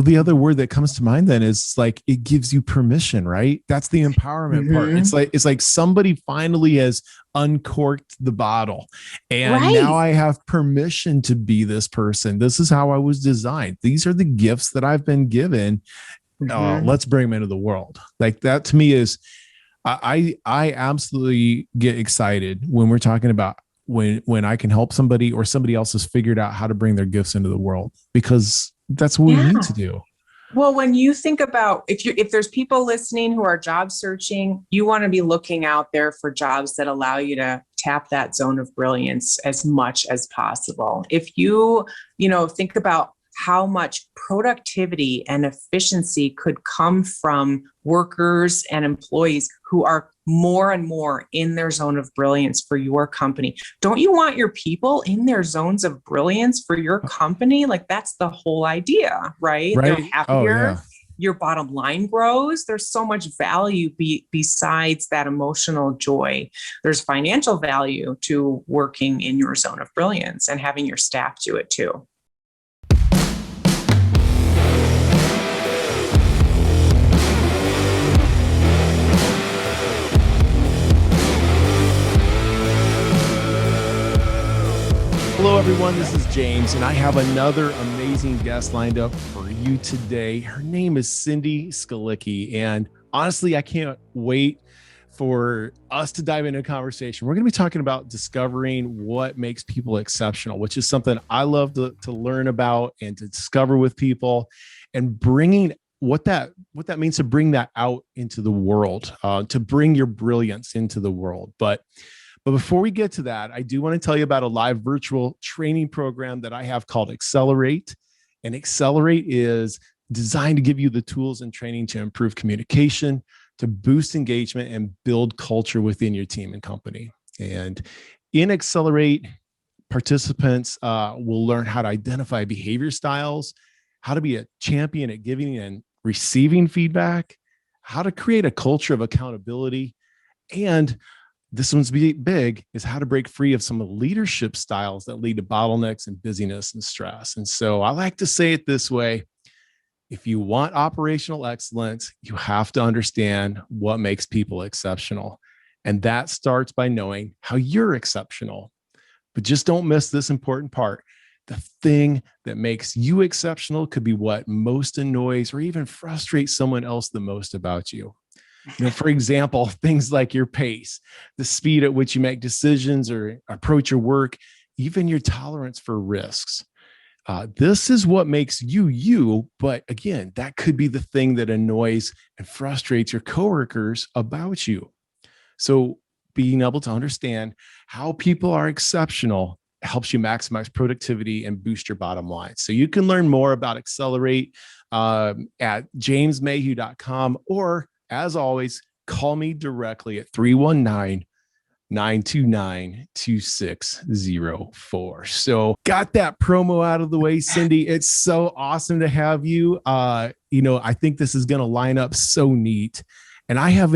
The other word that comes to mind then is like, it gives you permission, right? That's the empowerment part. It's like somebody finally has uncorked the bottle and now I have permission to be this person. This is how I was designed. These are the gifts that I've been given. Let's bring them into the world. Like that to me is, I absolutely get excited when we're talking about when I can help somebody or somebody else has figured out how to bring their gifts into the world, because that's what we need to do. Well, when you think about if there's people listening who are job searching, you want to be looking out there for jobs that allow you to tap that zone of brilliance as much as possible. If you think about how much productivity and efficiency could come from workers and employees who are more and more in their zone of brilliance for your company. Don't you want your people in their zones of brilliance for your company? Like that's the whole idea, right? They're happier. Your bottom line grows. There's so much value besides that emotional joy. There's financial value to working in your zone of brilliance and having your staff do it too. Hello, everyone. This is James, and I have another amazing guest lined up for you today. Her name is Cindy Skalicky, and honestly, I can't wait for us to dive into a conversation. We're going to be talking about discovering what makes people exceptional, which is something I love to learn about and to discover with people, and bringing what that means to bring that out into the world, to bring your brilliance into the world. But before we get to that, I do want to tell you about a live virtual training program that I have called Accelerate. And Accelerate is designed to give you the tools and training to improve communication, to boost engagement, and build culture within your team and company. And in Accelerate, participants will learn how to identify behavior styles, how to be a champion at giving and receiving feedback, how to create a culture of accountability, and this one's big, is how to break free of some of the leadership styles that lead to bottlenecks and busyness and stress. And so I like to say it this way: if you want operational excellence, you have to understand what makes people exceptional. And that starts by knowing how you're exceptional. But just don't miss this important part. The thing that makes you exceptional could be what most annoys or even frustrates someone else the most about you. For example, things like your pace, the speed at which you make decisions or approach your work, even your tolerance for risks. This is what makes you, you. But again, that could be the thing that annoys and frustrates your coworkers about you. So being able to understand how people are exceptional helps you maximize productivity and boost your bottom line. So you can learn more about Accelerate at jamesmayhew.com, or as always, call me directly at 319-929-2604. So got that promo out of the way, Cindy. It's so awesome to have you. I think this is going to line up so neat. And I have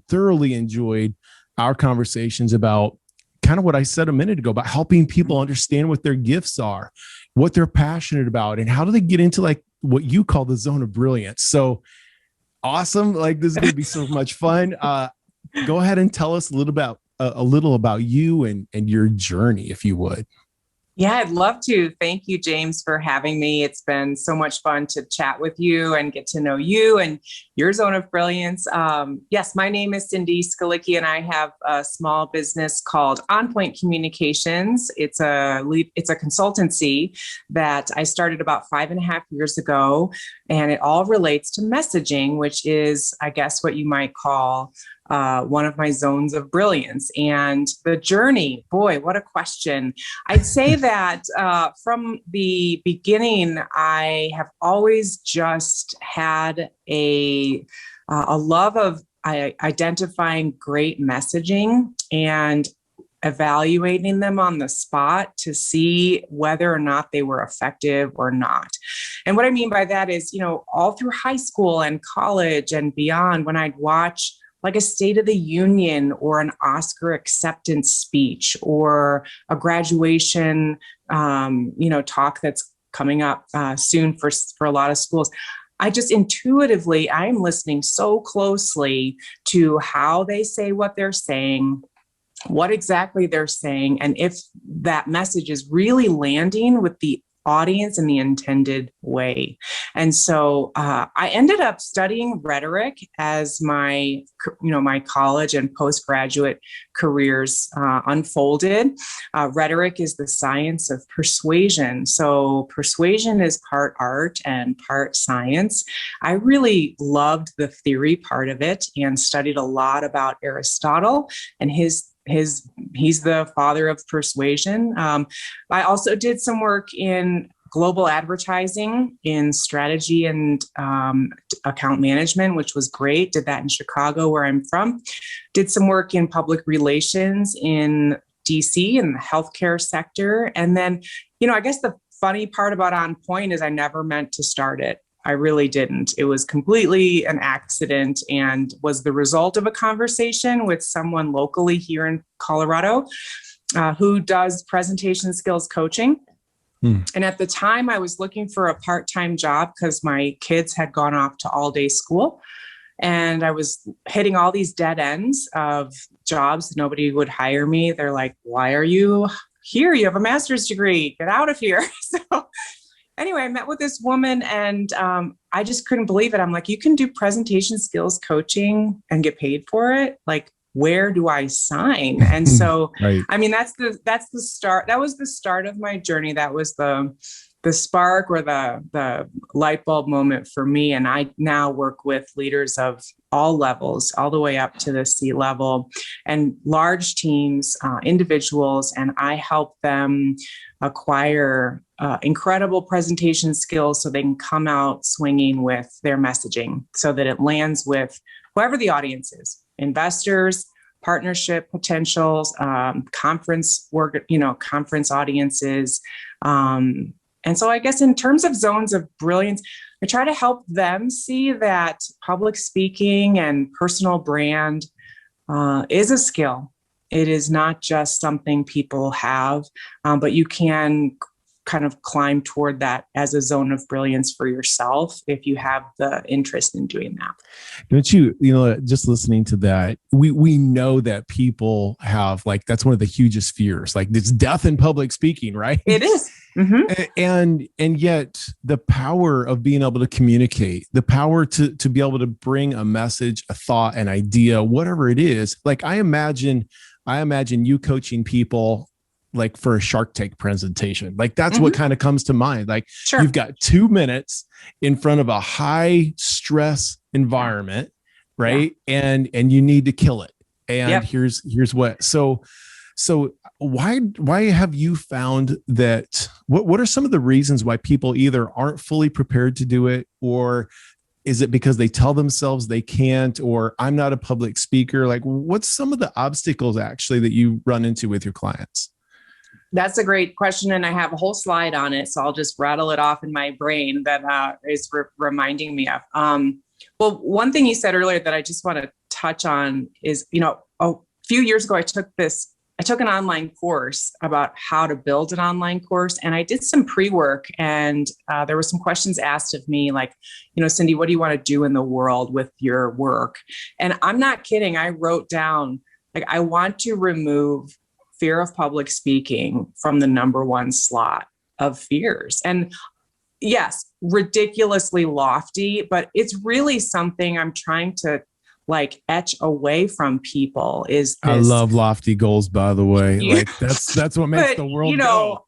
thoroughly enjoyed our conversations about kind of what I said a minute ago about helping people understand what their gifts are, what they're passionate about, and how do they get into like what you call the zone of brilliance. So awesome. Like this is going to be so much fun. Go ahead and tell us a little about you and your journey, if you would. Yeah, I'd love to. Thank you, James, for having me. It's been so much fun to chat with you and get to know you and your zone of brilliance. Yes, my name is Cindy Skalicky, and I have a small business called On Point Communications. It's a consultancy that I started about 5.5 years ago, and it all relates to messaging, which is, I guess, what you might call one of my zones of brilliance. And the journey, boy, what a question. I'd say that from the beginning, I have always just had a love of identifying great messaging and evaluating them on the spot to see whether or not they were effective or not. And what I mean by that is, all through high school and college and beyond, when I'd watch like a State of the Union or an Oscar acceptance speech or a graduation, talk that's coming up soon for a lot of schools. I just intuitively, I'm listening so closely to how they say what they're saying, what exactly they're saying, and if that message is really landing with the audience in the intended way. And so I ended up studying rhetoric as my college and postgraduate careers unfolded. Rhetoric is the science of persuasion. So persuasion is part art and part science. I really loved the theory part of it and studied a lot about Aristotle and he's the father of persuasion. I also did some work in global advertising, in strategy and account management, which was great. Did that in Chicago, where I'm from. Did some work in public relations in DC in the healthcare sector. And then, I guess the funny part about On Point is I never meant to start it. I really didn't. It was completely an accident and was the result of a conversation with someone locally here in Colorado who does presentation skills coaching. And at the time I was looking for a part-time job because my kids had gone off to all-day school. And I was hitting all these dead ends of jobs. Nobody would hire me. They're like, why are you here? You have a master's degree. Get out of here. So anyway, I met with this woman and I just couldn't believe it. I'm like, you can do presentation skills coaching and get paid for it? Like, where do I sign? And so, right. I mean, that's the start. That was the start of my journey. That was the spark or the light bulb moment for me. And I now work with leaders of all levels, all the way up to the C-level and large teams, individuals, and I help them acquire incredible presentation skills so they can come out swinging with their messaging so that it lands with whoever the audience is, investors, partnership potentials, conference work, conference audiences. And so I guess in terms of zones of brilliance, I try to help them see that public speaking and personal brand is a skill. It is not just something people have, but you can kind of climb toward that as a zone of brilliance for yourself if you have the interest in doing that. Don't you, just listening to that, we know that people have, like, that's one of the hugest fears, like it's death in public speaking, right? It is. Mm-hmm. And yet the power of being able to communicate, the power to be able to bring a message, a thought, an idea, whatever it is. Like I imagine you coaching people like for a Shark Tank presentation. Like that's what kind of comes to mind. Like sure. You've got 2 minutes in front of a high stress environment, right? Yeah. And you need to kill it. And here's what. So why have you found that? What are some of the reasons why people either aren't fully prepared to do it, or is it because they tell themselves they can't, or I'm not a public speaker? Like, what's some of the obstacles actually that you run into with your clients? That's a great question. And I have a whole slide on it. So I'll just rattle it off in my brain that is reminding me of. Well, one thing you said earlier that I just want to touch on is, a few years ago, I took an online course about how to build an online course. And I did some pre-work and there were some questions asked of me like, Cindy, what do you want to do in the world with your work? And I'm not kidding. I wrote down, like, I want to remove fear of public speaking from the number one slot of fears. And yes, ridiculously lofty, but it's really something I'm trying to like etch away from people is this. I love lofty goals, by the way. Like that's what makes the world go.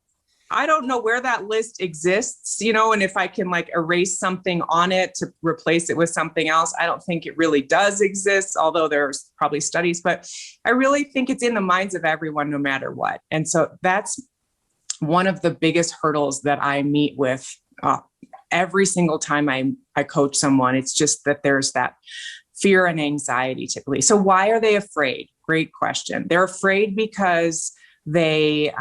I don't know where that list exists, and if I can like erase something on it to replace it with something else, I don't think it really does exist, although there's probably studies, but I really think it's in the minds of everyone, no matter what. And so that's one of the biggest hurdles that I meet with every single time I coach someone. It's just that there's that fear and anxiety typically. So why are they afraid? Great question. They're afraid because they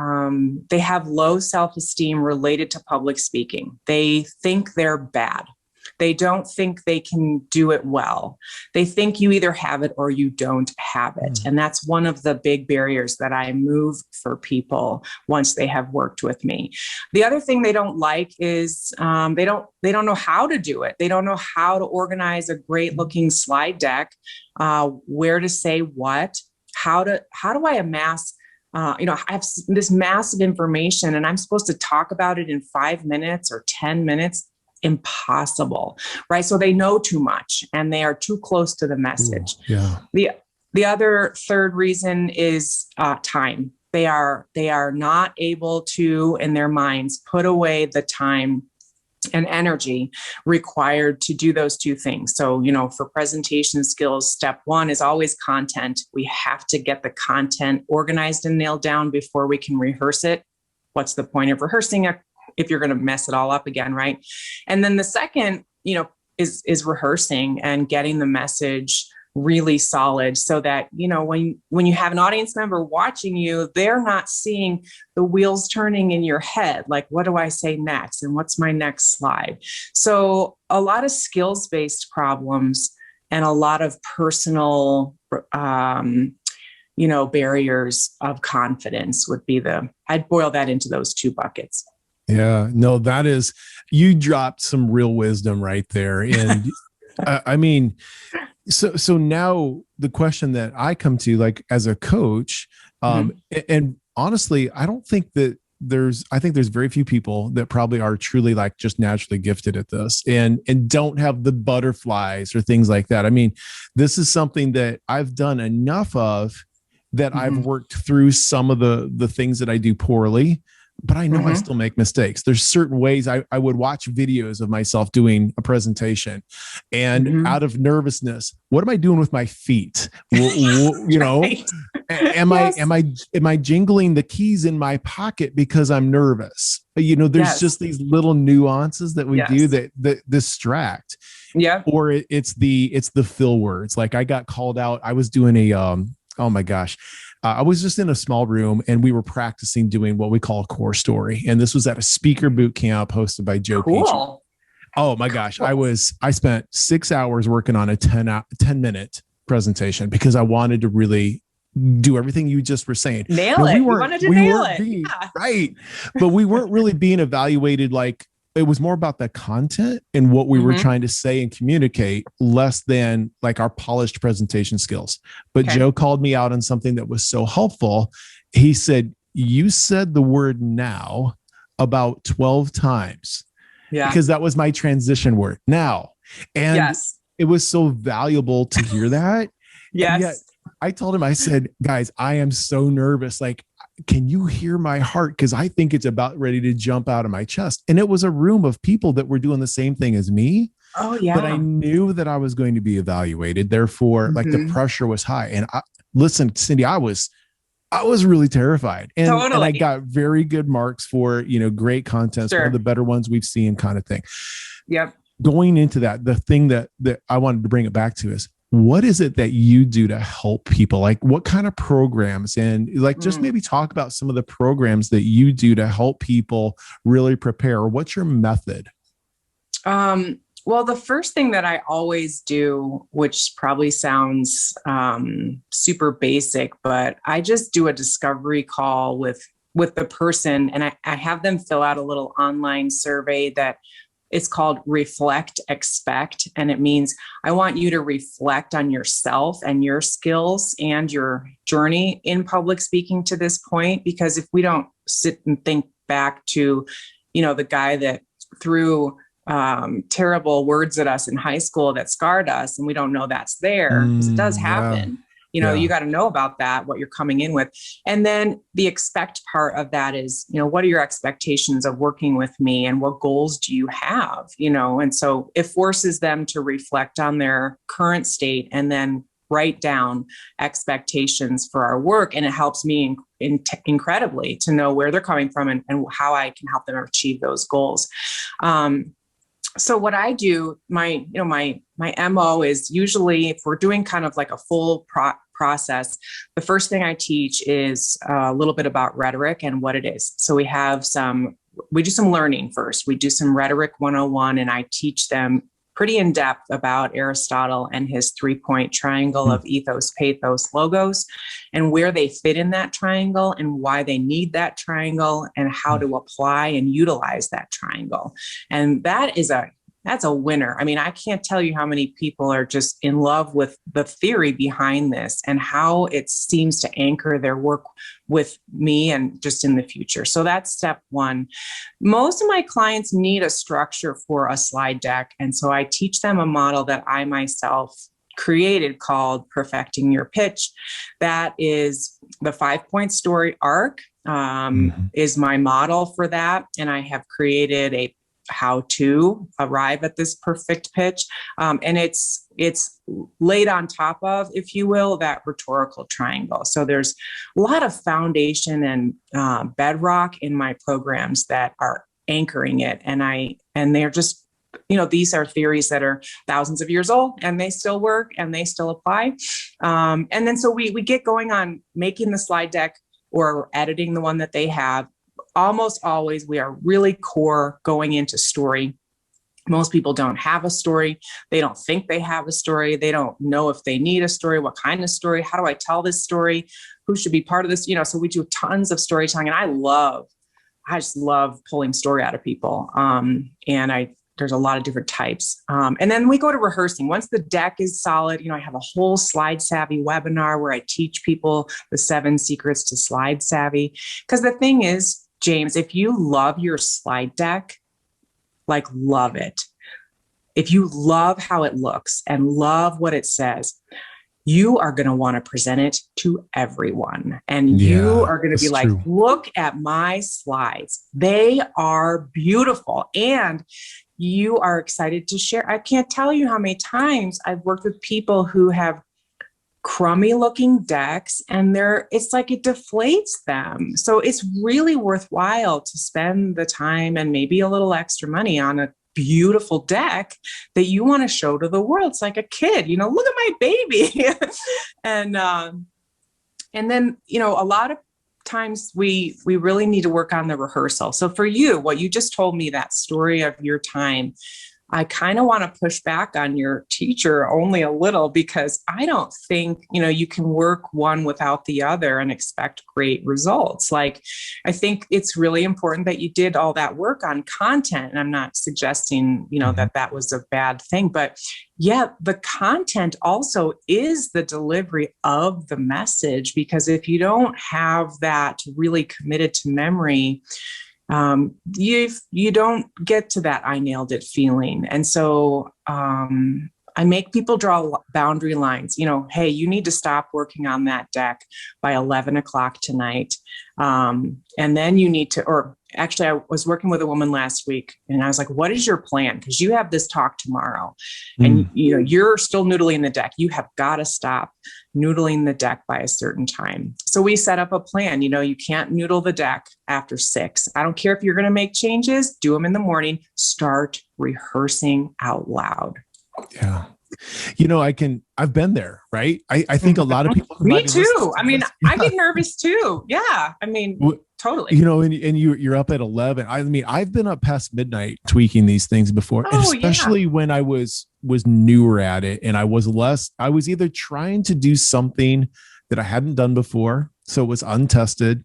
have low self-esteem related to public speaking. They think they're bad. They don't think they can do it well. They think you either have it or you don't have it. And that's one of the big barriers that I move for people once they have worked with me. The other thing they don't like is they don't know how to do it. They don't know how to organize a great looking slide deck, where to say what, how do I amass I have this massive information and I'm supposed to talk about it in 5 minutes or 10 minutes. Impossible, right? So they know too much and they are too close to the message. Ooh, yeah. The other third reason is time. They are not able to, in their minds, put away the time and energy required to do those two things. So, for presentation skills, step one is always content. We have to get the content organized and nailed down before we can rehearse it. What's the point of rehearsing it if you're going to mess it all up again, right? And then the second, is rehearsing and getting the message really solid so that, when you have an audience member watching you, they're not seeing the wheels turning in your head. Like, what do I say next? And what's my next slide? So a lot of skills-based problems and a lot of personal, barriers of confidence would be I'd boil that into those two buckets. Yeah, no, you dropped some real wisdom right there. And I mean, so now the question that I come to, like, as a coach, and honestly, I think there's very few people that probably are truly like just naturally gifted at this and don't have the butterflies or things like that. I mean, this is something that I've done enough of that I've worked through some of the things that I do poorly. But I know I still make mistakes. There's certain ways I would watch videos of myself doing a presentation and out of nervousness, what am I doing with my feet? Right. Am I jingling the keys in my pocket because I'm nervous? There's just these little nuances that we do that distract. Yeah. Or it's the fill words. Like, I got called out. I was doing oh my gosh. I was just in a small room and we were practicing doing what we call a core story. And this was at a speaker boot camp hosted by Joe Peach. Oh my gosh. I spent 6 hours working on a 10-minute presentation because I wanted to really do everything you just were saying. Nail it. We wanted to nail it. Right. But we weren't really being evaluated. Like, it was more about the content and what we were trying to say and communicate, less than like our polished presentation skills. But Joe called me out on something that was so helpful. He said, you said the word now about 12 times. Yeah. Because that was my transition word, now. And it was so valuable to hear that. Yes. And yet I told him, I said, guys, I am so nervous. Like, can you hear my heart? Because I think it's about ready to jump out of my chest. And it was a room of people that were doing the same thing as me. Oh, yeah. But I knew that I was going to be evaluated. Therefore, like, the pressure was high. And listen, Cindy, I was really terrified. And I got very good marks for, great content, one of the better ones we've seen, kind of thing. Yep. Going into that, the thing that I wanted to bring it back to is, what is it that you do to help people? Like, what kind of programs, and like, just maybe talk about some of the programs that you do to help people really prepare. What's your method? Well, the first thing that I always do, which probably sounds super basic, but I just do a discovery call with the person, and I have them fill out a little online survey that it's called Reflect, Expect. And it means I want you to reflect on yourself and your skills and your journey in public speaking to this point. Because if we don't sit and think back to, the guy that threw terrible words at us in high school that scarred us, and we don't know that's there, because it does happen. You got to know about that, what you're coming in with. And then the expect part of that is, what are your expectations of working with me, and what goals do you have? And so it forces them to reflect on their current state and then write down expectations for our work. And it helps me incredibly to know where they're coming from and how I can help them achieve those goals. So what I do, my MO is usually, if we're doing kind of like a full process, the first thing I teach is a little bit about rhetoric and what it is. So we have some we do some learning first. We do some rhetoric 101, and I teach them pretty in depth about Aristotle and his 3-point triangle of ethos, pathos, logos, and where they fit in that triangle and why they need that triangle and how to apply and utilize that triangle. And that's a winner. I mean, I can't tell you how many people are just in love with the theory behind this and how it seems to anchor their work with me and just in the future. So that's step one. Most of my clients need a structure for a slide deck. And so I teach them a model that I myself created called Perfecting Your Pitch. That is the 5-point story arc is my model for that. And I have created a how to arrive at this perfect pitch. And it's laid on top of, if you will, that rhetorical triangle. So there's a lot of foundation and bedrock in my programs that are anchoring it. And they're just, these are theories that are thousands of years old, and they still work and they still apply. And then so we get going on making the slide deck or editing the one that they have. Almost always we are really core going into story. Most people don't have a story. They don't think they have a story. They don't know if they need a story, what kind of story, how do I tell this story, who should be part of this, so we do tons of storytelling, and I just love pulling story out of people. There's a lot of different types. And then we go to rehearsing. Once the deck is solid, I have a whole slide savvy webinar where I teach people the 7 secrets to slide savvy. Because the thing is, James, if you love your slide deck, love it. If you love how it looks and love what it says, you are going to want to present it to everyone. And you are going to be like, true. Look at my slides. They are beautiful. And you are excited to share. I can't tell you how many times I've worked with people who have crummy looking decks, and it's like it deflates them. So it's really worthwhile to spend the time and maybe a little extra money on a beautiful deck that you want to show to the world. It's like a kid, look at my baby. And then, a lot of times we really need to work on the rehearsal. So for you, what you just told me, that story of your time, I kind of want to push back on your teacher only a little, because I don't think, you can work one without the other and expect great results. I think it's really important that you did all that work on content. And I'm not suggesting, that was a bad thing, but yeah, the content also is the delivery of the message, because if you don't have that really committed to memory, you don't get to that I nailed it feeling. And so I make people draw boundary lines. Hey, you need to stop working on that deck by 11 o'clock tonight. And then you need to, or actually I was working with a woman last week, and I was like, what is your plan? Because you have this talk tomorrow and you're still noodling the deck. You have got to stop noodling the deck by a certain time. So we set up a plan. You can't noodle the deck after 6. I don't care if you're going to make changes, do them in the morning, start rehearsing out loud. Yeah. I've been there, right? I think a lot of people. Me too. I get nervous too. Yeah. Totally. And you're up at 11. I've been up past midnight tweaking these things before, and especially when I was newer at it, and I was either trying to do something that I hadn't done before, so it was untested,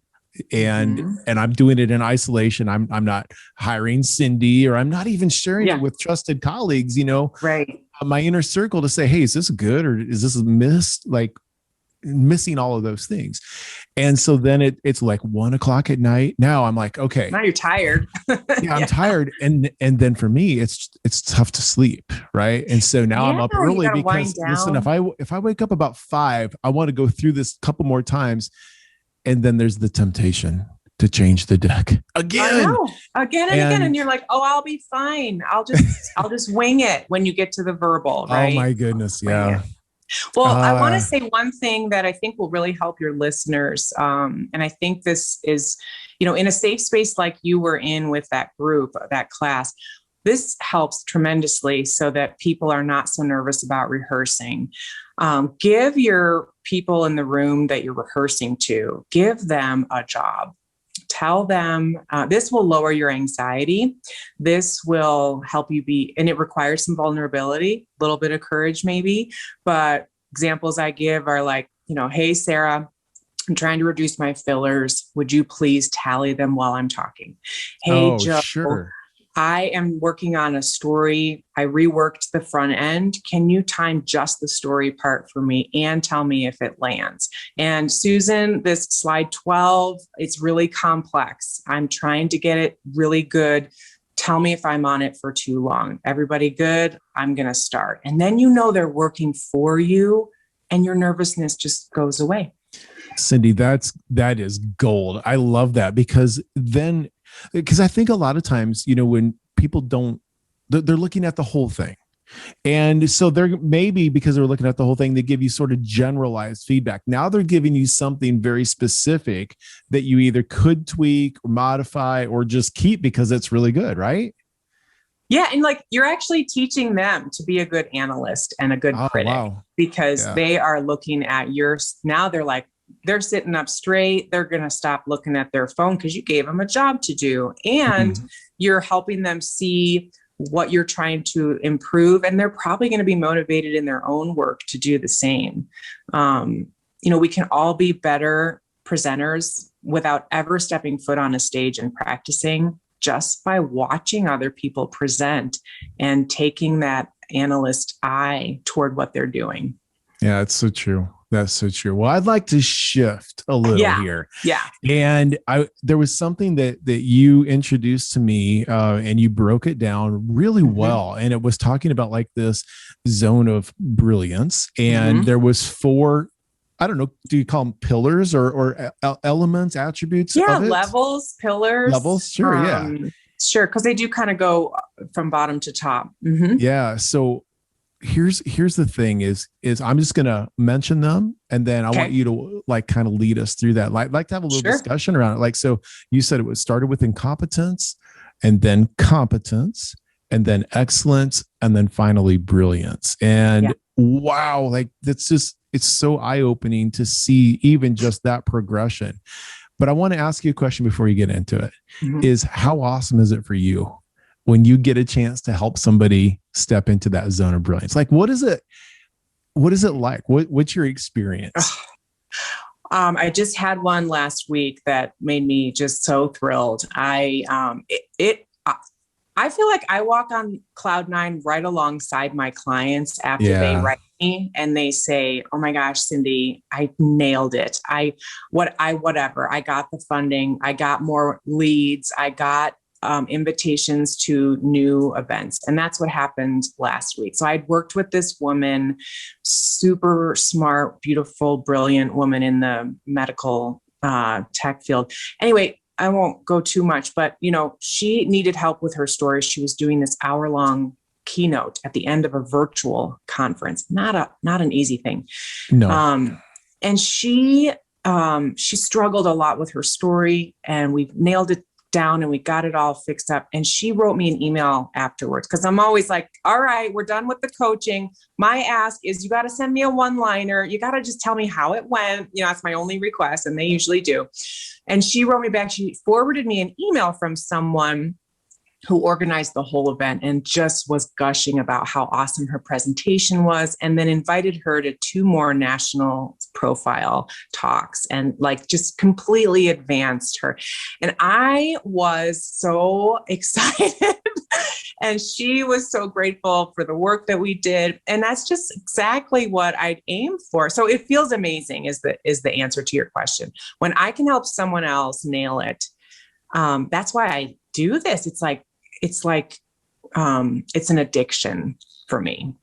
and I'm doing it in isolation. I'm not hiring Cindy, or I'm not even sharing it with trusted colleagues, right. My inner circle to say, hey, is this good, or is this missed? Missing all of those things. And so then it's 1 o'clock at night. Now I'm like, okay. Now you're tired. I'm tired. And then for me, it's tough to sleep. Right. And so now I'm up early because listen, if I wake up about 5, I want to go through this a couple more times. And then there's the temptation to change the deck again. Again and again. And you're like, oh, I'll be fine. I'll just wing it when you get to the verbal. Right? Oh my goodness. Yeah. Well, I want to say one thing that I think will really help your listeners. And I think this is, in a safe space like you were in with that group, that class, this helps tremendously so that people are not so nervous about rehearsing. Give your people in the room that you're rehearsing to, give them a job. tell them, this will lower your anxiety. This will help you and it requires some vulnerability, a little bit of courage maybe, but examples I give are like, hey, Sarah, I'm trying to reduce my fillers. Would you please tally them while I'm talking? Hey, Joe, sure. I am working on a story. I reworked the front end. Can you time just the story part for me and tell me if it lands? And Susan, this slide 12, it's really complex. I'm trying to get it really good. Tell me if I'm on it for too long. Everybody good? I'm going to start. And then they're working for you and your nervousness just goes away. Cindy, that is gold. I love that because I think a lot of times, when people they're looking at the whole thing. And so they're maybe because they're looking at the whole thing, they give you sort of generalized feedback. Now they're giving you something very specific that you either could tweak or modify or just keep because it's really good, right? Yeah. And you're actually teaching them to be a good analyst and a good critic because they are looking at now they're sitting up straight. They're going to stop looking at their phone because you gave them a job to do. And you're helping them see what you're trying to improve. And they're probably going to be motivated in their own work to do the same. We can all be better presenters without ever stepping foot on a stage and practicing, just by watching other people present and taking that analyst eye toward what they're doing. Yeah, it's so true. That's so true. Well, I'd like to shift a little here. Yeah. And there was something that you introduced to me and you broke it down really well. And it was talking about this zone of brilliance. And there was 4, I don't know, do you call them pillars or elements, attributes? Yeah, of it? pillars. Levels, sure, Sure, because they do kind of go from bottom to top. Yeah, so here's the thing is I'm just going to mention them and then I want you to kind of lead us through that. Like to have a little discussion around it. So you said it was started with incompetence and then competence and then excellence and then finally brilliance. And wow, it's so eye-opening to see even just that progression. But I want to ask you a question before you get into it is how awesome is it for you when you get a chance to help somebody step into that zone of brilliance? What is it like? What's your experience? I just had one last week that made me just so thrilled. I feel like I walk on cloud 9 right alongside my clients after they write me and they say, "Oh my gosh, Cindy, I nailed it. Whatever. I got the funding. I got more leads. I got invitations to new events." And that's what happened last week. So I'd worked with this woman, super smart, beautiful, brilliant woman in the medical tech field. Anyway, I won't go too much, but she needed help with her story. She was doing this hour-long keynote at the end of a virtual conference. Not an easy thing. No. And she struggled a lot with her story, and we nailed it down and we got it all fixed up. And she wrote me an email afterwards because I'm always like, all right, we're done with the coaching. My ask is you got to send me a one-liner. You got to just tell me how it went. That's my only request. And they usually do. And she wrote me back. She forwarded me an email from someone who organized the whole event and just was gushing about how awesome her presentation was, and then invited her to 2 more national profile talks and just completely advanced her. And I was so excited and she was so grateful for the work that we did. And that's just exactly what I'd aimed for. So it feels amazing is the answer to your question. When I can help someone else nail it, that's why I do this. It's an addiction for me.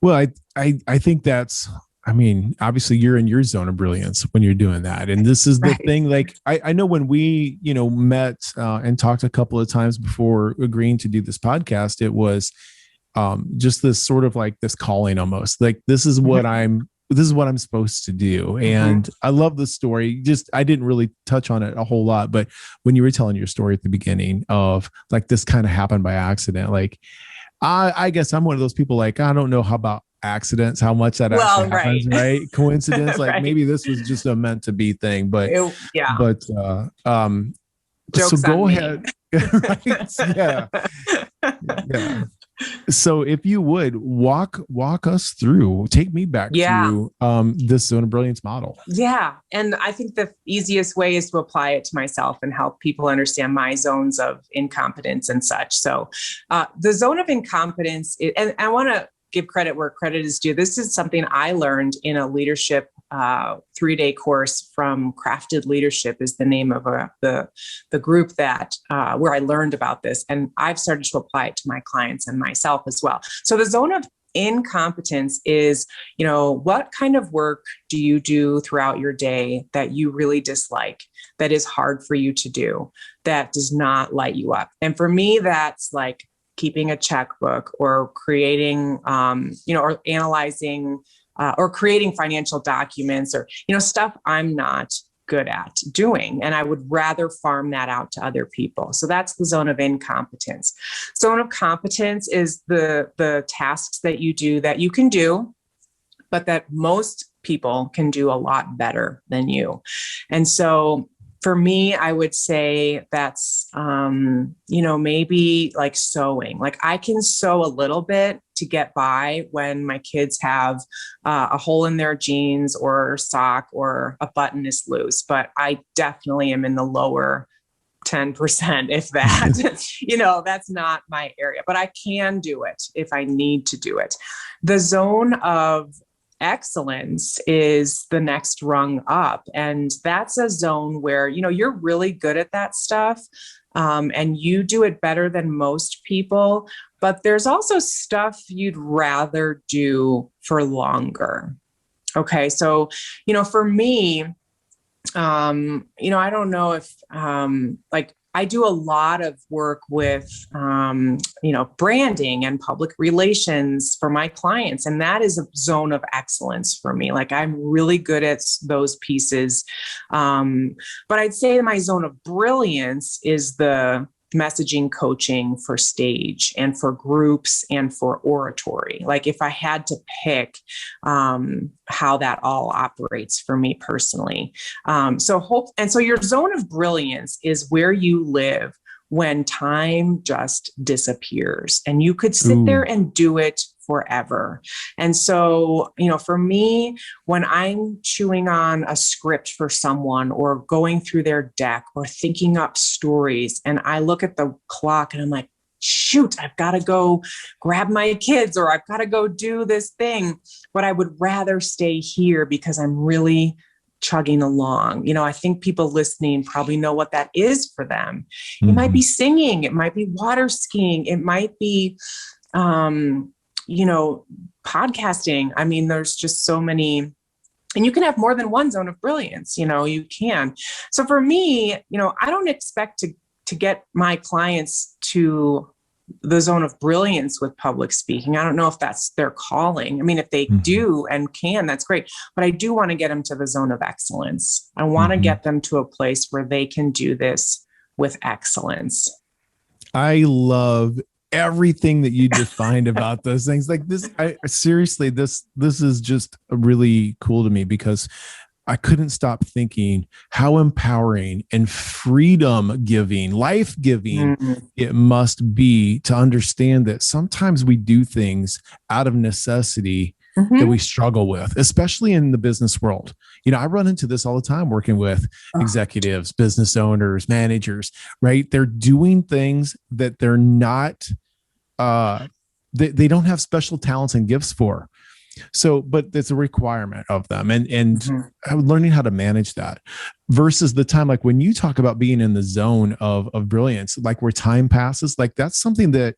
Well, I think that's, obviously you're in your zone of brilliance when you're doing that. And this is the thing, I know when we, met and talked a couple of times before agreeing to do this podcast, it was just this sort of this calling almost this is what I'm supposed to do. And I love the story. I didn't really touch on it a whole lot, but when you were telling your story at the beginning of this kind of happened by accident, I guess I'm one of those people I don't know how about accidents, how much that actually happens, right? Coincidence, like Right. maybe this was just a meant to be thing, but Yeah. but so Joke's go on me. ahead. Right? Yeah. Yeah. So if you would walk us through, take me back through this zone of brilliance model. Yeah. And I think the easiest way is to apply it to myself and help people understand my zones of incompetence and such. So the zone of incompetence, and I want to give credit where credit is due. This is something I learned in a leadership 3-day course from Crafted Leadership is the name of the group that where I learned about this. And I've started to apply it to my clients and myself as well. So the zone of incompetence is, what kind of work do you do throughout your day that you really dislike, that is hard for you to do, that does not light you up? And for me, that's like keeping a checkbook or creating, or analyzing or creating financial documents or, stuff I'm not good at doing. And I would rather farm that out to other people. So that's the zone of incompetence. Zone of competence is the tasks that you do that you can do, but that most people can do a lot better than you. And so for me, I would say that's, maybe like sewing. Like I can sew a little bit to get by when my kids have a hole in their jeans or sock or a button is loose. But I definitely am in the lower 10%, if that, that's not my area, but I can do it if I need to do it. The zone of excellence is the next rung up. And that's a zone where, you're really good at that stuff. And you do it better than most people, but there's also stuff you'd rather do for longer. Okay. So, for me, I don't know if, I do a lot of work with, branding and public relations for my clients. And that is a zone of excellence for me. Like I'm really good at those pieces. But I'd say my zone of brilliance is the messaging coaching for stage and for groups and for oratory. Like if I had to pick how that all operates for me personally. So your zone of brilliance is where you live when time just disappears and you could sit there and do it forever. And so, for me, when I'm chewing on a script for someone or going through their deck or thinking up stories, and I look at the clock and I'm like, shoot, I've got to go grab my kids or I've got to go do this thing, but I would rather stay here because I'm really chugging along. I think people listening probably know what that is for them. Mm-hmm. It might be singing, it might be water skiing, it might be, podcasting. I mean, there's just so many, and you can have more than one zone of brilliance, you can. So for me, I don't expect to get my clients to the zone of brilliance with public speaking. I don't know if that's their calling. I mean, if they do and can, that's great. But I do want to get them to the zone of excellence. I want to get them to a place where they can do this with excellence. I love everything that you defined about those things. Like this, seriously, this is just really cool to me because I couldn't stop thinking how empowering and freedom giving, life giving it must be to understand that sometimes we do things out of necessity that we struggle with, especially in the business world. I run into this all the time working with executives, business owners, managers, right? They're doing things that they're not, they don't have special talents and gifts for. So, but it's a requirement of them and learning how to manage that versus the time, like when you talk about being in the zone of brilliance, like where time passes, like that's something that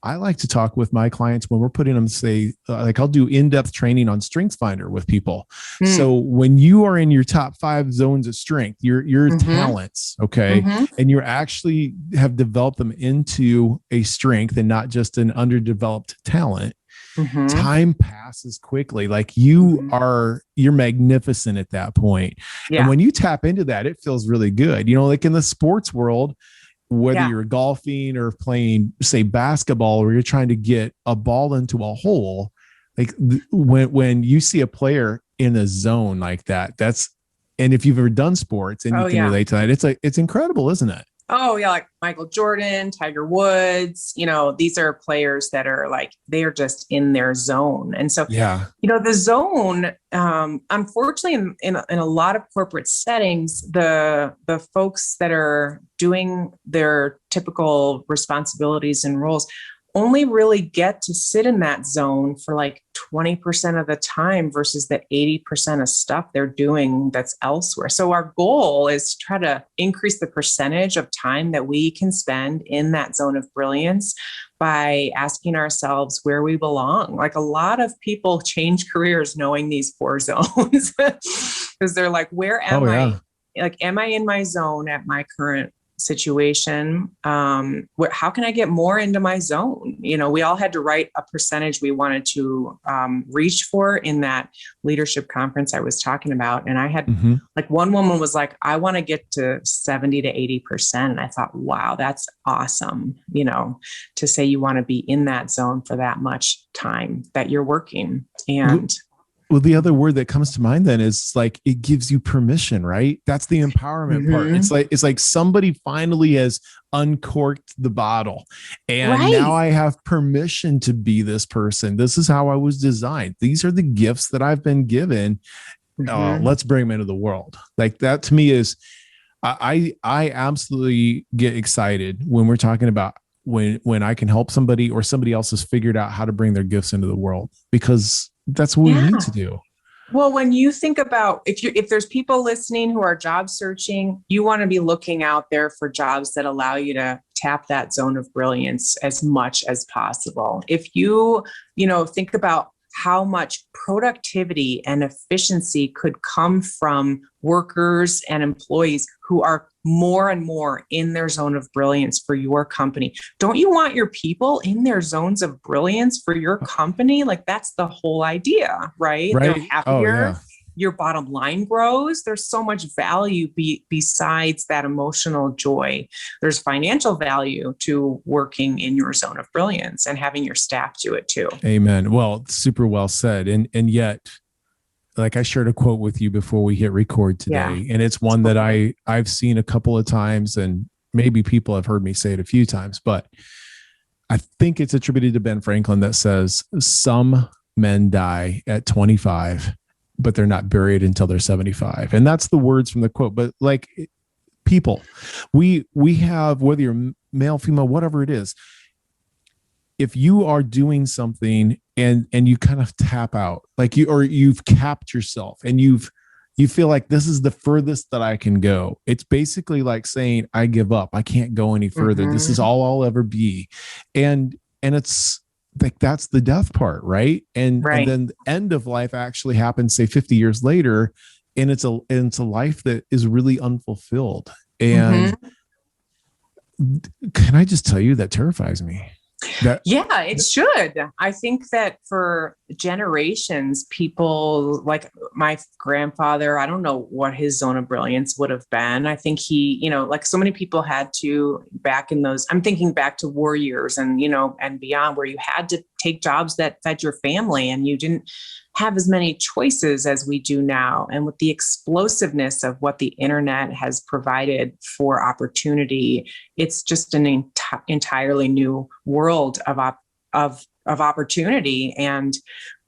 I like to talk with my clients when we're putting them, say, like I'll do in-depth training on StrengthsFinder with people. So when you are in your top 5 zones of strength, your talents, okay, and you're actually have developed them into a strength and not just an underdeveloped talent, time passes quickly. Like you're magnificent at that point. Yeah. And when you tap into that, it feels really good. Like in the sports world, whether you're golfing or playing, say, basketball, or you're trying to get a ball into a hole, like when you see a player in a zone like that, and if you've ever done sports and you can relate to that, it's incredible, isn't it? Oh yeah, like Michael Jordan, Tiger Woods, these are players that are like, they are just in their zone. And so, the zone, unfortunately, in a lot of corporate settings, the folks that are doing their typical responsibilities and roles only really get to sit in that zone for like 20% of the time versus the 80% of stuff they're doing that's elsewhere. So our goal is to try to increase the percentage of time that we can spend in that zone of brilliance by asking ourselves where we belong. Like a lot of people change careers knowing these 4 zones because they're like, where am I? Like, am I in my zone at my current situation? How can I get more into my zone? We all had to write a percentage we wanted to reach for in that leadership conference I was talking about. And I had like one woman was like, I want to get to 70 to 80%. And I thought, wow, that's awesome. To say you want to be in that zone for that much time that you're working. And well, the other word that comes to mind then is like, it gives you permission, right? That's the empowerment part. It's like somebody finally has uncorked the bottle and now I have permission to be this person. This is how I was designed. These are the gifts that I've been given. Let's bring them into the world. Like that to me is, I absolutely get excited when we're talking about when I can help somebody or somebody else has figured out how to bring their gifts into the world, because that's what we need to do. Well, when you think about if there's people listening who are job searching, you want to be looking out there for jobs that allow you to tap that zone of brilliance as much as possible. If you think about how much productivity and efficiency could come from workers and employees who are more and more in their zone of brilliance for your company. Don't you want your people in their zones of brilliance for your company? Like that's the whole idea, right? They're happier. Your bottom line grows. There's so much value besides that emotional joy. There's financial value to working in your zone of brilliance and having your staff do it too. Amen. Well, super well said. And yet, like I shared a quote with you before we hit record today, and it's one that I've seen a couple of times, and maybe people have heard me say it a few times, but I think it's attributed to Ben Franklin that says, some men die at 25, but they're not buried until they're 75. And that's the words from the quote. But like people, we have, whether you're male, female, whatever it is, if you are doing something and you kind of tap out, like you've capped yourself and you feel like this is the furthest that I can go. It's basically like saying, I give up. I can't go any further. This is all I'll ever be. And it's like, that's the death part. Right. And then the end of life actually happens, say 50 years later. And it's a life that is really unfulfilled. And can I just tell you, that terrifies me. It should. I think that for generations, people like my grandfather, I don't know what his zone of brilliance would have been. I think he, like so many people had to back in those, I'm thinking back to war years and, and beyond, where you had to take jobs that fed your family and you didn't have as many choices as we do now. And with the explosiveness of what the internet has provided for opportunity, it's just an entirely new world of opportunity. And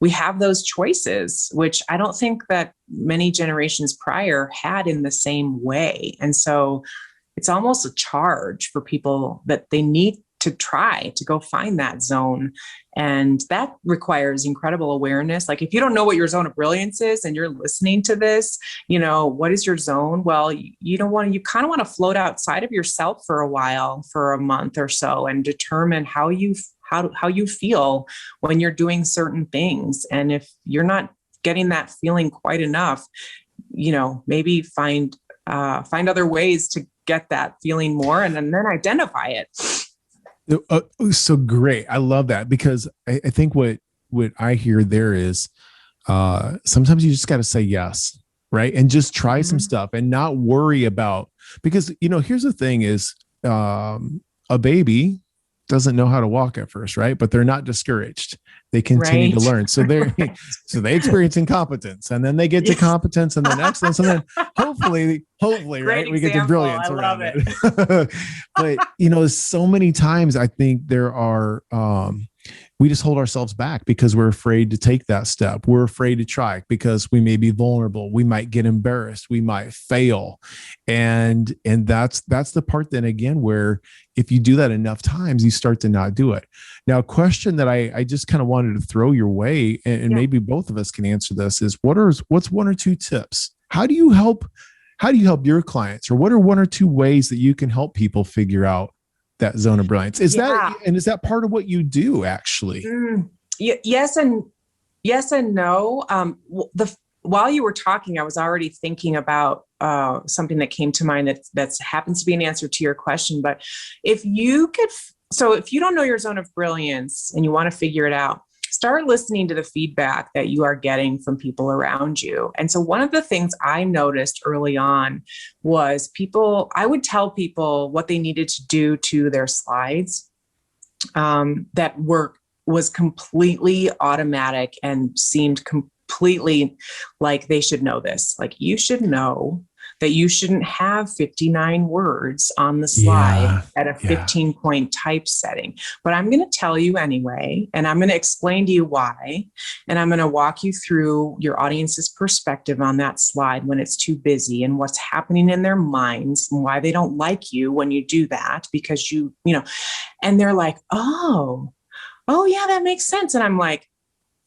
we have those choices, which I don't think that many generations prior had in the same way. And so it's almost a charge for people that they need to try to go find that zone. And that requires incredible awareness. Like if you don't know what your zone of brilliance is and you're listening to this, what is your zone? Well, you kind of want to float outside of yourself for a while, for a month or so, and determine how you feel when you're doing certain things. And if you're not getting that feeling quite enough, maybe find other ways to get that feeling more and then identify it. So great. I love that, because I think what I hear there is sometimes you just got to say yes, right? And just try some stuff and not worry about, because, here's the thing is a baby doesn't know how to walk at first, right? But they're not discouraged. They continue to learn. So they experience incompetence, and then they get to competence, and then excellence, and then hopefully, right, we get to brilliance around it. But so many times I think there are we just hold ourselves back because we're afraid to take that step. We're afraid to try because we may be vulnerable. We might get embarrassed. We might fail. And that's the part then again, where if you do that enough times, you start to not do it. Now, a question that I just kind of wanted to throw your way, and maybe both of us can answer this, is what's one or two tips? How do you help your clients, or what are one or two ways that you can help people figure out that zone of brilliance? Is that part of what you do actually? Yes and no. While you were talking, I was already thinking about something that came to mind that happens to be an answer to your question. But if you don't know your zone of brilliance and you want to figure it out, start listening to the feedback that you are getting from people around you. And so one of the things I noticed early on was I would tell people what they needed to do to their slides that was completely automatic and seemed completely like they should know this. Like, you should know that you shouldn't have 59 words on the slide at a 15-point typesetting. But I'm going to tell you anyway, and I'm going to explain to you why, and I'm going to walk you through your audience's perspective on that slide when it's too busy, and what's happening in their minds, and why they don't like you when you do that, because and they're like, oh yeah, that makes sense. And I'm like,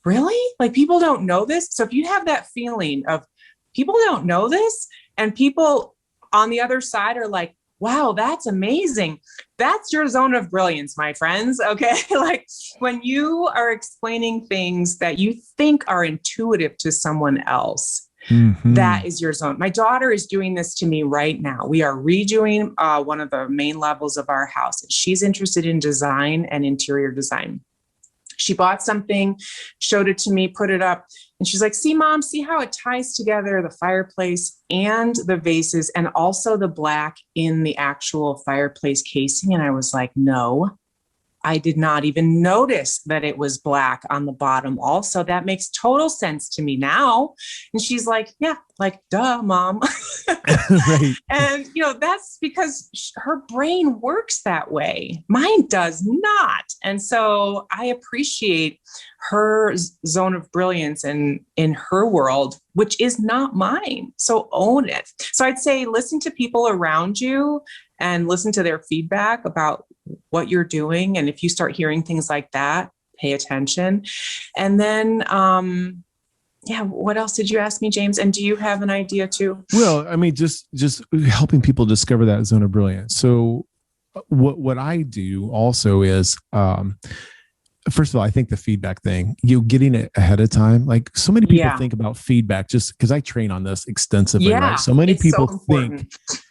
really? Like, people don't know this? So if you have that feeling of people don't know this, and people on the other side are like, wow, that's amazing, that's your zone of brilliance, my friends. Okay. Like, when you are explaining things that you think are intuitive to someone else, that is your zone. My daughter is doing this to me right now. We are redoing one of the main levels of our house. She's interested in design and interior design. She bought something, showed it to me, put it up, and she's like, see, Mom, see how it ties together the fireplace and the vases and also the black in the actual fireplace casing? And I was like, no, I did not even notice that it was black on the bottom. Also, that makes total sense to me now. And she's like, yeah, like, duh, Mom. Right. And, that's because her brain works that way. Mine does not. And so I appreciate her zone of brilliance in her world, which is not mine. So own it. So I'd say listen to people around you and listen to their feedback about what you're doing. And if you start hearing things like that, pay attention. And then, what else did you ask me, James? And do you have an idea too? Well, I mean, just helping people discover that zone of brilliance. So what I do also is, first of all, I think the feedback thing, getting it ahead of time. Like, so many people think about feedback, just because I train on this extensively, right? So many people think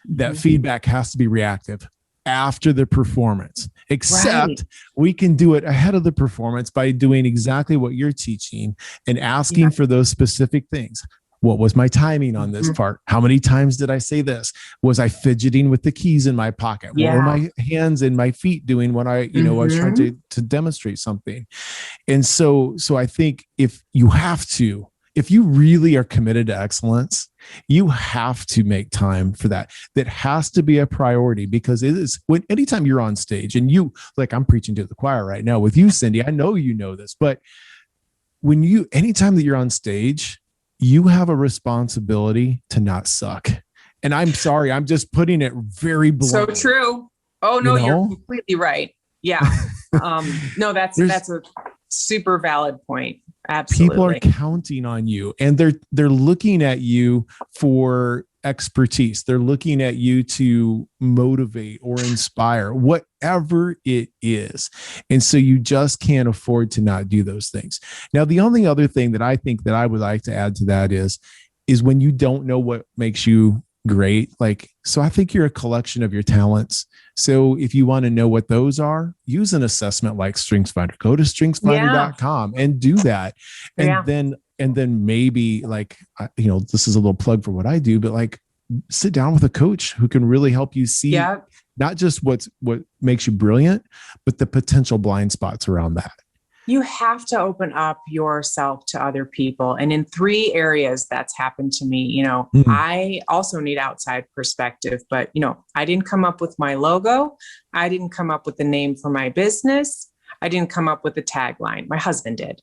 that feedback has to be reactive after the performance, except we can do it ahead of the performance by doing exactly what you're teaching and asking for those specific things. What was my timing on this part? How many times did I say this? Was I fidgeting with the keys in my pocket? What were my hands and my feet doing when I was trying to demonstrate something? And so I think if you really are committed to excellence, you have to make time for that. That has to be a priority, because it is anytime you're on stage, and I'm preaching to the choir right now with you, Cindy, I know you know this, but anytime that you're on stage, you have a responsibility to not suck. And I'm sorry, I'm just putting it very bluntly. So true. Oh no, you're completely right. Yeah. No, that's a super valid point. Absolutely. People are counting on you, and they're looking at you for expertise. They're looking at you to motivate or inspire, whatever it is. And so you just can't afford to not do those things. Now, the only other thing that I think that I would like to add to that is when you don't know what makes you great. So I think you're a collection of your talents. So if you want to know what those are, use an assessment like StrengthsFinder. Go to strengthsfinder.com and do that. And then maybe this is a little plug for what I do, but sit down with a coach who can really help you see not just what makes you brilliant, but the potential blind spots around that. You have to open up yourself to other people. And in 3 areas that's happened to me, I also need outside perspective, but, I didn't come up with my logo. I didn't come up with the name for my business. I didn't come up with the tagline. My husband did.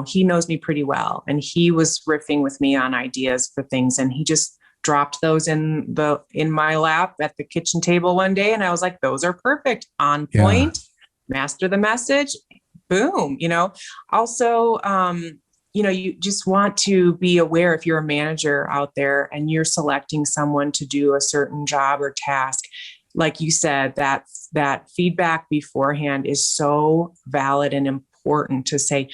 He knows me pretty well, and he was riffing with me on ideas for things. And he just dropped those in my lap at the kitchen table one day. And I was like, those are perfect, on point, master the message. Boom. Also, you just want to be aware, if you're a manager out there and you're selecting someone to do a certain job or task, like you said, that feedback beforehand is so valid and important to say,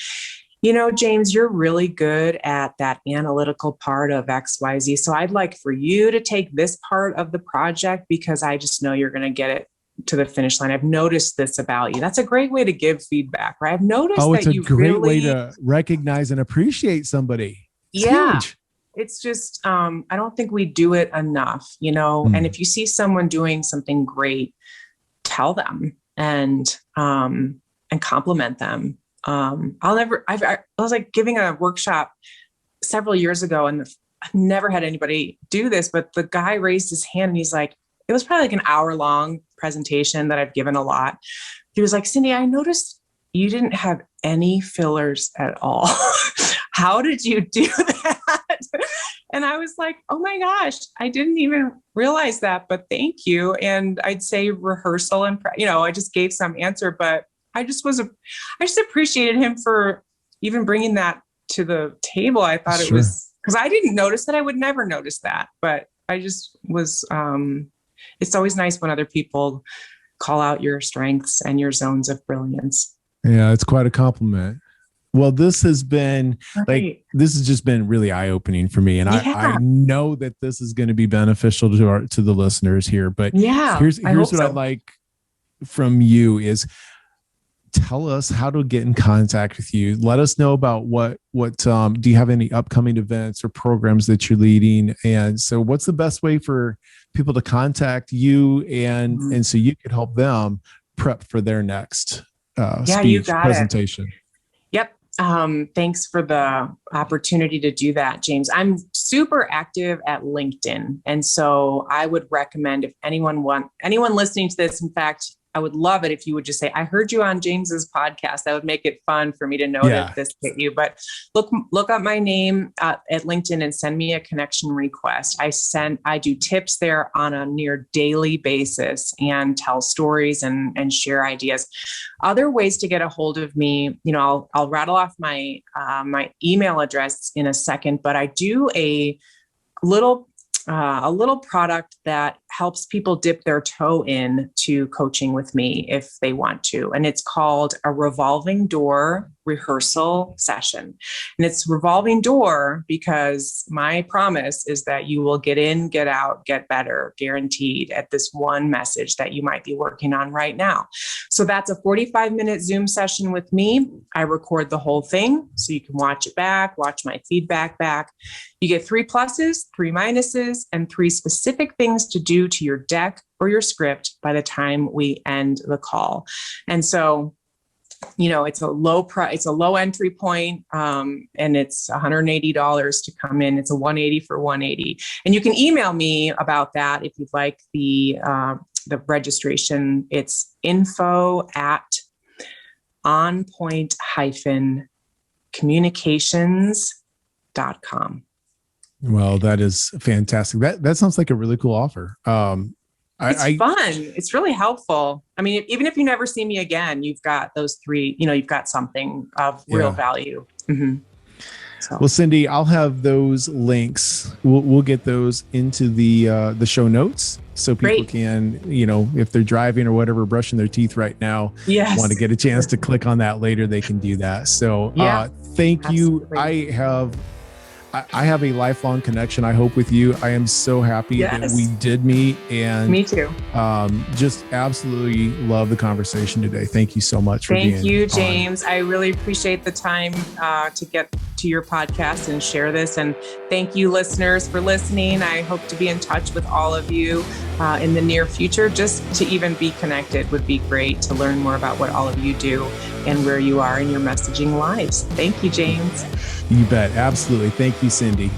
James, you're really good at that analytical part of XYZ. So I'd like for you to take this part of the project, because I just know you're going to get it to the finish line. I've noticed this about you. That's a great way to give feedback, right? I've noticed that it's a great way to recognize and appreciate somebody. It's huge. It's just, I don't think we do it enough, and if you see someone doing something great, tell them and compliment them. I was like giving a workshop several years ago, and I've never had anybody do this, but the guy raised his hand and he's like, it was probably like an hour-long presentation that I've given a lot. He was like, Cindy, I noticed you didn't have any fillers at all. How did you do that? And I was like, oh my gosh, I didn't even realize that, but thank you. And I'd say rehearsal and, I just gave some answer, but I just appreciated him for even bringing that to the table. I thought it was, because I didn't notice that. I would never notice that, but I just was, it's always nice when other people call out your strengths and your zones of brilliance. Yeah, it's quite a compliment. Well, this has been this has just been really eye-opening for me. And I know that this is going to be beneficial to the listeners here. But here's what I'd like from you is, tell us how to get in contact with you. Let us know about what do you have any upcoming events or programs that you're leading? And so what's the best way for people to contact you and so you could help them prep for their next speech presentation? Yep. Thanks for the opportunity to do that, James. I'm super active at LinkedIn. And so I would recommend, if anyone listening to this, in fact, I would love it if you would just say, I heard you on James's podcast. That would make it fun for me to know that this hit you. But look up my name at LinkedIn and send me a connection request. I do tips there on a near daily basis and tell stories and share ideas. Other ways to get a hold of me, I'll rattle off my email address in a second, but I do a little product that helps people dip their toe in to coaching with me if they want to. And it's called a revolving door rehearsal session. And it's revolving door because my promise is that you will get in, get out, get better, guaranteed, at this one message that you might be working on right now. So that's a 45-minute Zoom session with me. I record the whole thing so you can watch it back, watch my feedback back. You get 3 pluses, 3 minuses, and 3 specific things to do to your deck or your script by the time we end the call. And so, it's a low entry point, and it's $180 to come in. It's a $180 for $180. And you can email me about that if you'd like the registration. It's info@onpoint-communications.com. Well, that is fantastic. That sounds like a really cool offer. It's fun. It's really helpful. I mean, even if you never see me again, you've got those 3, you've got something of real value. Mm-hmm. So. Well, Cindy, I'll have those links. We'll get those into the show notes so people can, if they're driving or whatever, brushing their teeth right now, want to get a chance to click on that later, they can do that. So thank you. I have a lifelong connection, I hope, with you. I am so happy that we did meet, and me too. Just absolutely love the conversation today. Thank you so much for being on. Thank you, James. I really appreciate the time to get to your podcast and share this. And thank you, listeners, for listening. I hope to be in touch with all of you in the near future. Just to even be connected would be great, to learn more about what all of you do and where you are in your messaging lives. Thank you, James. You bet. Absolutely. Thank you, Cindy.